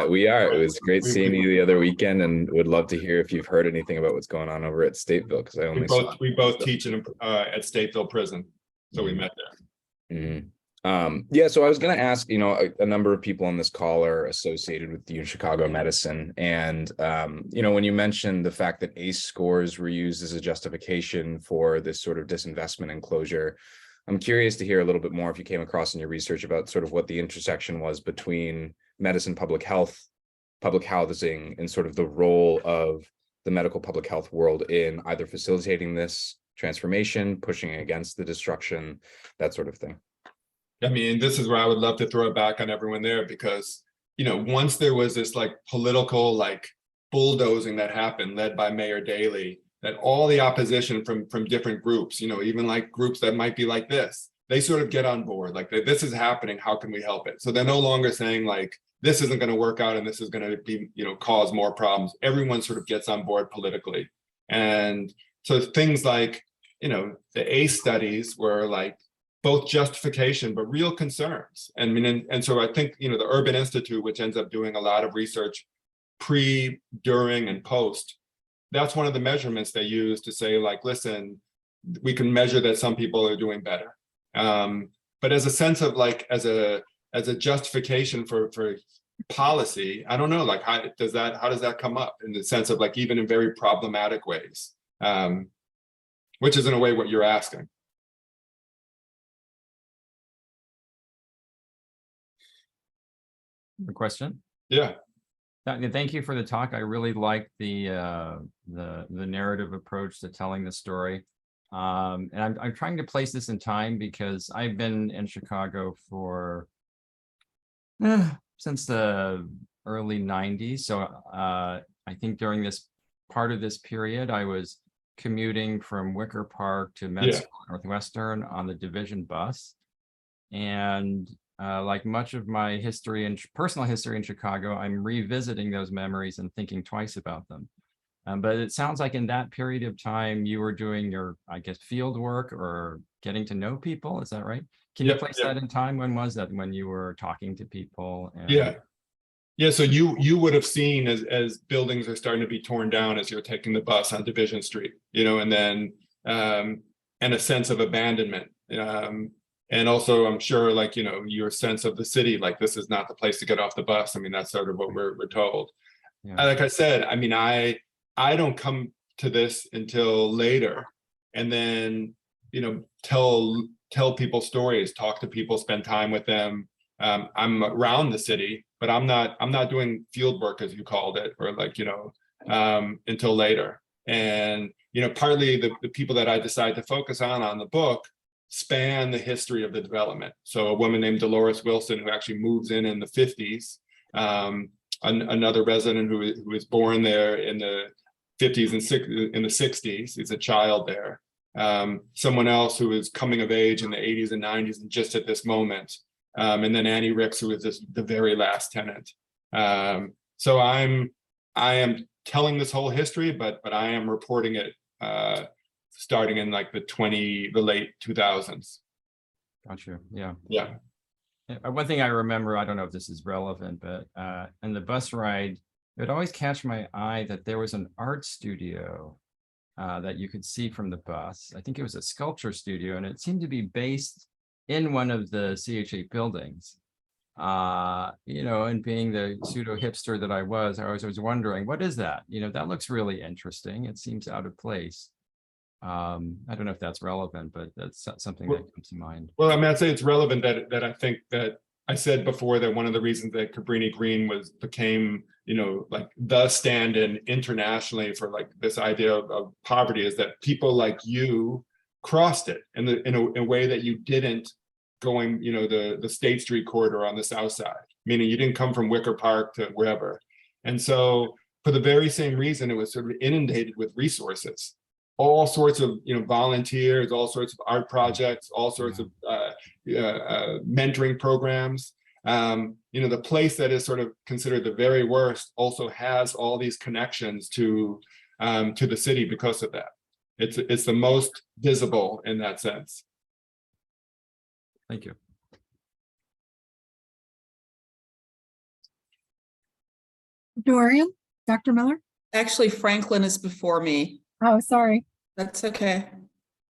we are. It was great seeing you the other weekend, and would love to hear if you've heard anything about what's going on over at Stateville, because I only we both teach at Stateville Prison, so we met there. Mm-hmm. Yeah, so I was going to ask, a number of people on this call are associated with the Chicago medicine. And, when you mentioned the fact that ACE scores were used as a justification for this sort of disinvestment and closure, I'm curious to hear a little bit more, if you came across in your research, about sort of what the intersection was between medicine, public health, public housing, and sort of the role of the medical public health world in either facilitating this transformation, pushing against the destruction, that sort of thing. I mean, this is where I would love to throw it back on everyone there, because, once there was this political bulldozing that happened, led by Mayor Daley, that all the opposition from different groups, even groups that might be like this, they sort of get on board, this is happening, how can we help it? So they're no longer saying this isn't going to work out and this is going to be, cause more problems. Everyone sort of gets on board politically. And so things like, the ACE studies were both justification, but real concerns. And so I think, the Urban Institute, which ends up doing a lot of research pre, during, and post, that's one of the measurements they use to say, like, listen, we can measure that some people are doing better. But as a sense of like, as a justification for policy, I don't know, like, how does that come up in the sense of like, even in very problematic ways, which is in a way what you're asking. A question? Yeah. Thank you for the talk. I really like the narrative approach to telling the story. And I'm trying to place this in time because I've been in Chicago for since the early 90s. So I think during this part of this period, I was commuting from Wicker Park to Med School at Northwestern on the Division bus. And like much of my history and personal history in Chicago, I'm revisiting those memories and thinking twice about them. But it sounds like in that period of time, you were doing your, I guess, field work or getting to know people. Is that right? Can you place that in time? When was that? When you were talking to people? And... Yeah. So you would have seen as buildings are starting to be torn down as you're taking the bus on Division Street, you know, and then and a sense of abandonment. And also, I'm sure, like, you know, your sense of the city, like, this is not the place to get off the bus. I mean, that's sort of what we're told. Yeah. Like I said, I mean, I don't come to this until later, and then, you know, tell people stories, talk to people, spend time with them. I'm around the city, but I'm not doing field work, as you called it, or like, you know, until later. And, you know, partly the people that I decide to focus on the book span the history of the development. So a woman named Dolores Wilson, who actually moves in the 50s, another resident who was born there in the 50s and in the 60s, is a child there. Someone else who is coming of age in the 80s and 90s and just at this moment. And then Annie Ricks, who is the very last tenant. So I am telling this whole history, but I am reporting it starting in like the late 2000s. Gotcha. Yeah. Yeah. One thing I remember, I don't know if this is relevant, but in the bus ride, it would always catch my eye that there was an art studio that you could see from the bus. I think it was a sculpture studio, and it seemed to be based in one of the CHA buildings. You know, and being the pseudo hipster that I was wondering, what is that? You know, that looks really interesting. It seems out of place. I don't know if that's relevant, but that's something that comes to mind. Well, I mean, I'd say it's relevant that I think that I said before that one of the reasons that Cabrini Green became, you know, like the stand-in internationally for like this idea of poverty is that people like you crossed it in a way that you didn't going, you know, the State Street corridor on the south side, meaning you didn't come from Wicker Park to wherever. And so for the very same reason, it was sort of inundated with resources. All sorts of, you know, volunteers, all sorts of art projects, all sorts of mentoring programs. You know, the place that is sort of considered the very worst also has all these connections to the city because of that. It's the most visible in that sense. Thank you. Dorian, Dr. Miller? Actually, Franklin is before me. Oh, sorry. That's okay.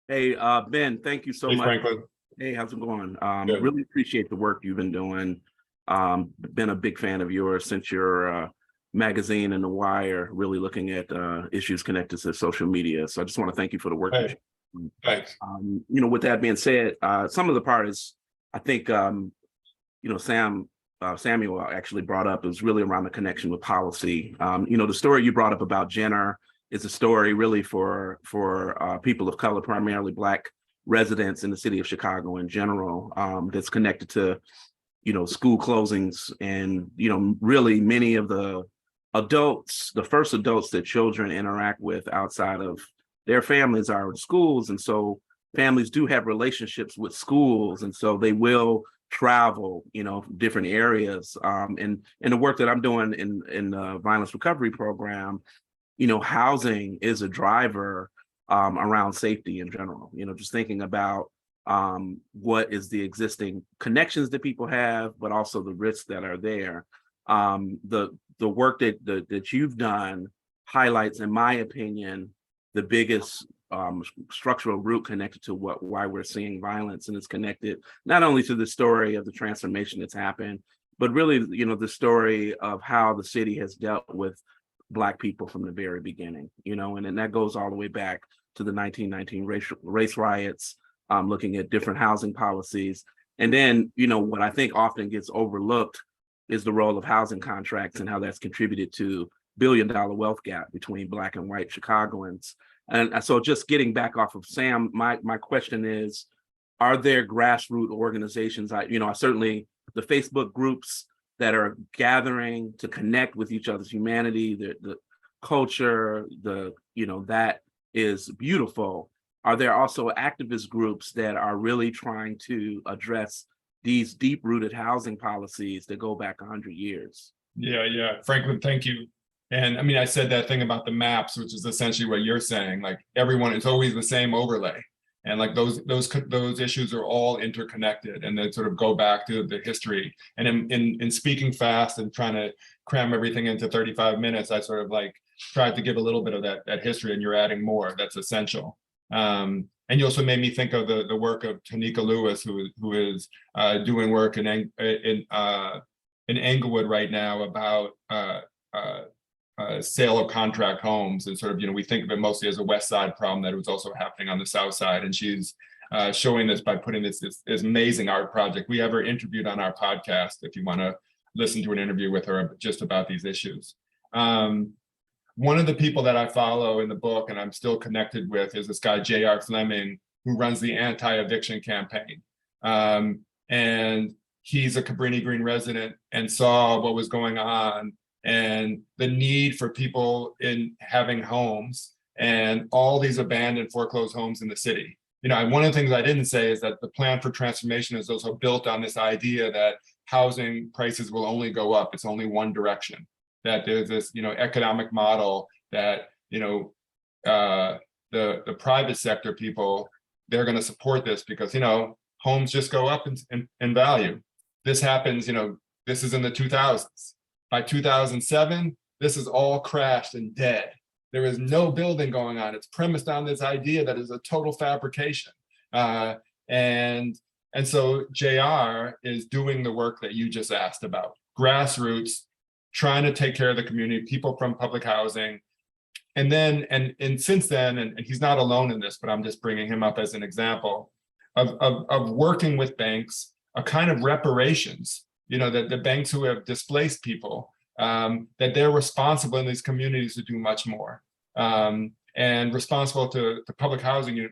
Hey, Ben, thank you so much. Franklin. Hey, how's it going? Good. Really appreciate the work you've been doing. Been a big fan of yours since your magazine and The Wire, really looking at issues connected to social media. So I just want to thank you for the work. Hey. Thanks. You know, with that being said, some of the part is, I think, you know, Samuel actually brought up is really around the connection with policy. You know, the story you brought up about Jenner is a story really for people of color, primarily Black residents in the city of Chicago in general, that's connected to, you know, school closings and, you know, really many of the adults, the first adults that children interact with outside of their families are in schools. And so families do have relationships with schools. And so they will travel, you know, different areas. And the work that I'm doing in the violence recovery program, you know, housing is a driver around safety in general, you know, just thinking about what is the existing connections that people have, but also the risks that are there. The work that you've done highlights, in my opinion, the biggest structural root connected to why we're seeing violence, and it's connected not only to the story of the transformation that's happened, but really, the story of how the city has dealt with Black people from the very beginning, and then that goes all the way back to the 1919 race riots, looking at different housing policies. And then, what I think often gets overlooked is the role of housing contracts and how that's contributed to billion-dollar wealth gap between Black and white Chicagoans. And so just getting back off of Sam, my question is, are there grassroots organizations? I certainly the Facebook groups that are gathering to connect with each other's humanity, the culture, that is beautiful. Are there also activist groups that are really trying to address these deep-rooted housing policies that go back 100 years? Yeah. Franklin, thank you. And I mean, I said that thing about the maps, which is essentially what you're saying, like everyone, it's always the same overlay. And like those issues are all interconnected, and then sort of go back to the history. And in speaking fast and trying to cram everything into 35 minutes, I sort of like tried to give a little bit of that history, and you're adding more. That's essential. And you also made me think of the work of Tanika Lewis, who is doing work in Englewood right now about sale of contract homes, and sort of, we think of it mostly as a West Side problem that was also happening on the South Side. And she's showing this by putting this amazing art project. We have her interviewed on our podcast if you want to listen to an interview with her just about these issues. One of the people that I follow in the book, and I'm still connected with, is this guy, J.R. Fleming, who runs the anti-eviction campaign. And he's a Cabrini Green resident and saw what was going on and the need for people in having homes and all these abandoned foreclosed homes in the city. One of the things I didn't say is that the plan for transformation is also built on this idea that housing prices will only go up. It's only one direction. That there's this, economic model that, the private sector people, they're going to support this because, homes just go up in value. This happens, this is in the 2000s. By 2007, this is all crashed and dead. There is no building going on. It's premised on this idea that is a total fabrication. And so JR is doing the work that you just asked about. Grassroots, trying to take care of the community, people from public housing. And then, and since then, and he's not alone in this, but I'm just bringing him up as an example of working with banks, a kind of reparations, that the banks who have displaced people, that they're responsible in these communities to do much more, and responsible to public housing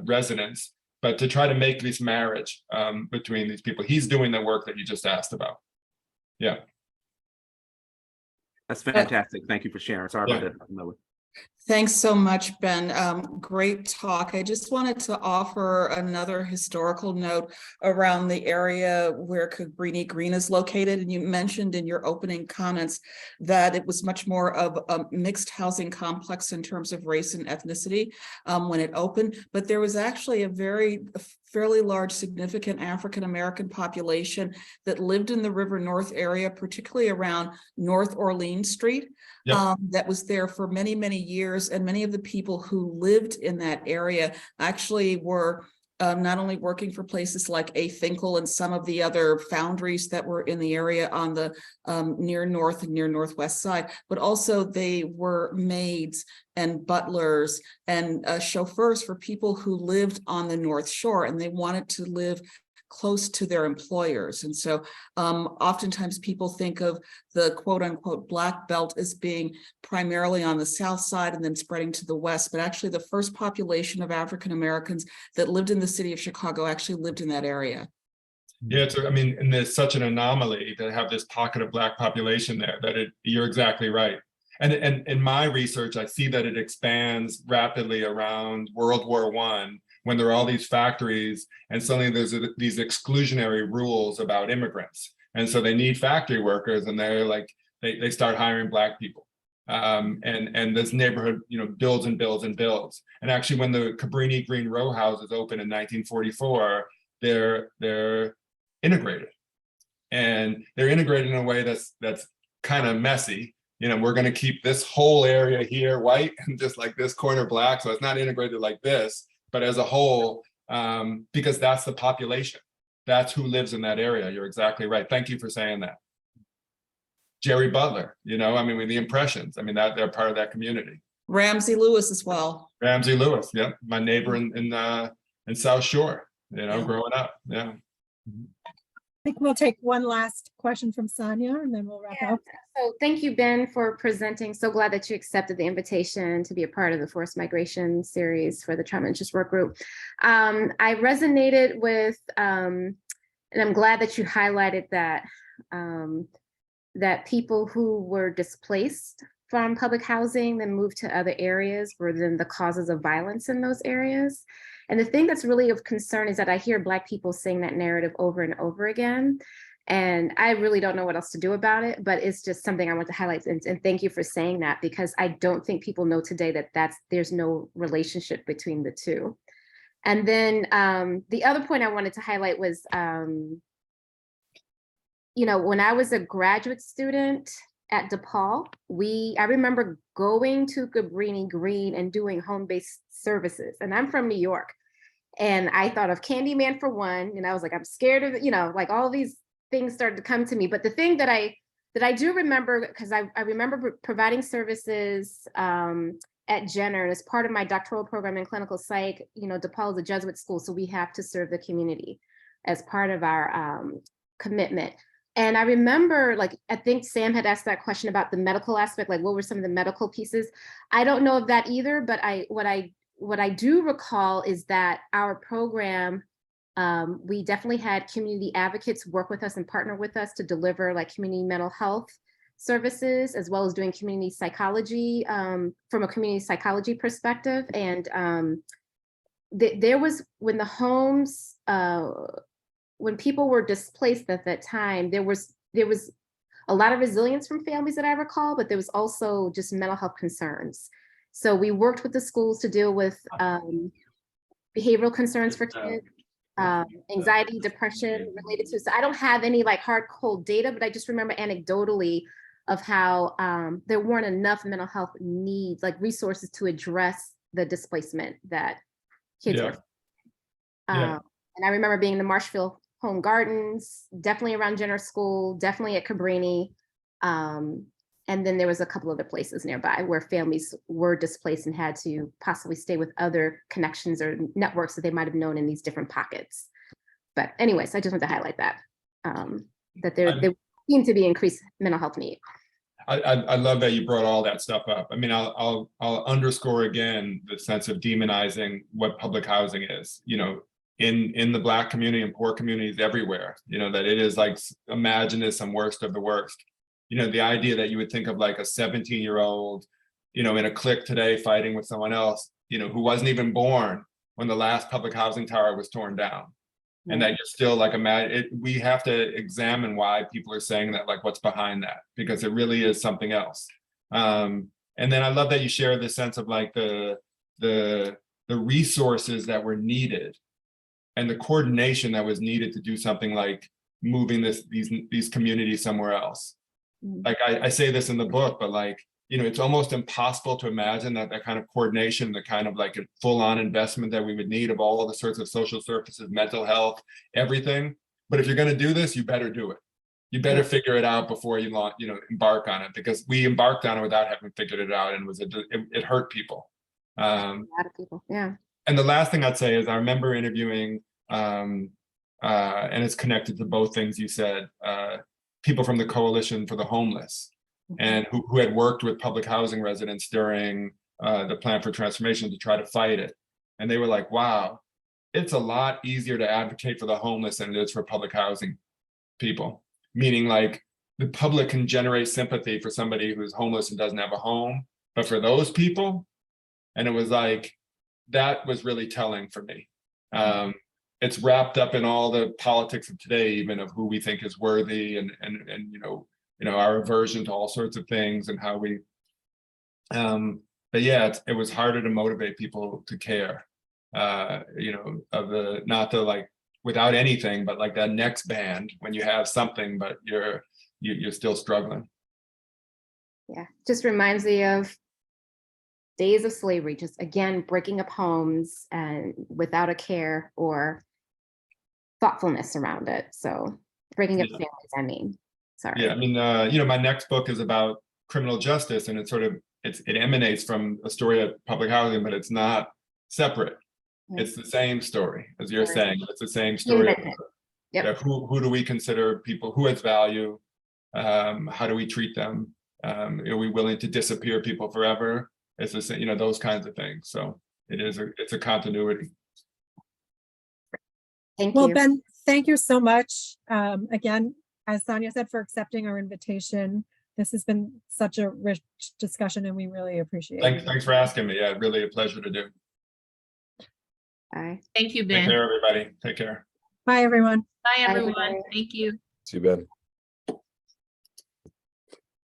residents, but to try to make this marriage between these people. He's doing the work that you just asked about. Yeah. That's fantastic. Thank you for sharing. Sorry about that. Thanks so much, Ben. Great talk. I just wanted to offer another historical note around the area where Cabrini Green is located. And you mentioned in your opening comments that it was much more of a mixed housing complex in terms of race and ethnicity when it opened. But there was actually a fairly large, significant African-American population that lived in the River North area, particularly around North Orleans Street. Yep. That was there for many, many years. And many of the people who lived in that area actually were not only working for places like A. Finkel and some of the other foundries that were in the area on the near north and near northwest side, but also they were maids and butlers and chauffeurs for people who lived on the North Shore, and they wanted to live close to their employers. And so oftentimes people think of the quote unquote Black Belt as being primarily on the South Side and then spreading to the West. But actually the first population of African Americans that lived in the city of Chicago actually lived in that area. Yeah, and there's such an anomaly to have this pocket of Black population there that you're exactly right. And in my research, I see that it expands rapidly around World War I, when there are all these factories and suddenly there's these exclusionary rules about immigrants. And so they need factory workers, and they're like, they start hiring Black people. And this neighborhood, builds and builds and builds. And actually when the Cabrini Green row houses opened in 1944, they're integrated. and they're integrated in a way that's kind of messy. You know, we're going to keep this whole area here white and just like this corner black, so it's not integrated like this, but as a whole, because that's the population. That's who lives in that area. You're exactly right. Thank you for saying that. Jerry Butler, you know, I mean, with the Impressions, I mean, that they're part of that community. Ramsey Lewis as well. Ramsey Lewis, yeah, my neighbor in South Shore, you know, Yeah. growing up, yeah. I think we'll take one last question from Sonia and then we'll wrap Yeah. up. So thank you, Ben, for presenting. So glad that you accepted the invitation to be a part of the forced migration series for the Trauma Interest Work Group. I resonated with, and I'm glad that you highlighted that, that people who were displaced from public housing then moved to other areas were then the causes of violence in those areas. And the thing that's really of concern is that I hear Black people saying that narrative over and over again. And I really don't know what else to do about it, but it's just something I want to highlight. And thank you for saying that, because I don't think people know today that there's no relationship between the two. And then the other point I wanted to highlight was, you know, when I was a graduate student at DePaul, I remember going to Cabrini Green and doing home-based services. And I'm from New York. And I thought of Candyman for one, and I was like, I'm scared of, you know, like all these things started to come to me. But the thing that I do remember, because I remember providing services at Jenner as part of my doctoral program in clinical psych. You know, DePaul is a Jesuit school, so we have to serve the community as part of our commitment. And I remember, like, I think Sam had asked that question about the medical aspect, like what were some of the medical pieces? I don't know of that either, but what I do recall is that our program, we definitely had community advocates work with us and partner with us to deliver like community mental health services, as well as doing community psychology from a community psychology perspective. And there was, when the homes, when people were displaced at that time, there was a lot of resilience from families that I recall, but there was also just mental health concerns. So we worked with the schools to deal with behavioral concerns for kids, anxiety, depression related to, so I don't have any like hard cold data, but I just remember anecdotally of how there weren't enough mental health needs, like resources to address the displacement that kids were. And I remember being in the Marshfield Home Gardens, definitely around Jenner School, definitely at Cabrini. And then there was a couple other places nearby where families were displaced and had to possibly stay with other connections or networks that they might have known in these different pockets. But anyways, I just want to highlight that, that there seem to be increased mental health need. I love that you brought all that stuff up. I mean, I'll underscore again the sense of demonizing what public housing is, you know, in the Black community and poor communities everywhere, you know, that it is like, imagine this, some worst of the worst. You know, the idea that you would think of like a 17-year-old, you know, in a clique today fighting with someone else, you know, who wasn't even born when the last public housing tower was torn down. And that you're still like, we have to examine why people are saying that, like what's behind that, because it really is something else. And then I love that you share the sense of like the resources that were needed and the coordination that was needed to do something like moving these communities somewhere else. Like I say this in the book, but like, you know, it's almost impossible to imagine that kind of coordination, the kind of like a full-on investment that we would need of all the sorts of social services, mental health, everything. But if you're going to do this, you better do it. You better figure it out before you embark on it, because we embarked on it without having figured it out, and it hurt people. A lot of people, yeah. And the last thing I'd say is I remember interviewing, and it's connected to both things you said, people from the Coalition for the Homeless, and who had worked with public housing residents during the Plan for Transformation to try to fight it. And they were like, wow, it's a lot easier to advocate for the homeless than it is for public housing people. Meaning like the public can generate sympathy for somebody who's homeless and doesn't have a home, but for those people, and it was like, that was really telling for me. It's wrapped up in all the politics of today, even of who we think is worthy and you know, our aversion to all sorts of things and how we, but yeah, it was harder to motivate people to care, you know, not the like without anything, but like that next band when you have something, but you're still struggling. Yeah, just reminds me of days of slavery, just again, breaking up homes and without a care or thoughtfulness around it. So breaking up Yeah. families, I mean, sorry. Yeah, I mean, my next book is about criminal justice, and it emanates from a story of public housing, but it's not separate. It's the same story, as you're saying. It's the same story. Human. Yep. Who do we consider people? Who has value? How do we treat them? Are we willing to disappear people forever? It's the same, those kinds of things. So it's a continuity. Thank Well, you. Ben, thank you so much. Again, as Sonia said, for accepting our invitation. This has been such a rich discussion and we really appreciate it. Thanks for asking me. Yeah, really a pleasure to do. Bye. Thank you, Take Ben. care, everybody. Take care. Bye, everyone. Bye, Bye, everyone. everybody. Thank you. Too bad.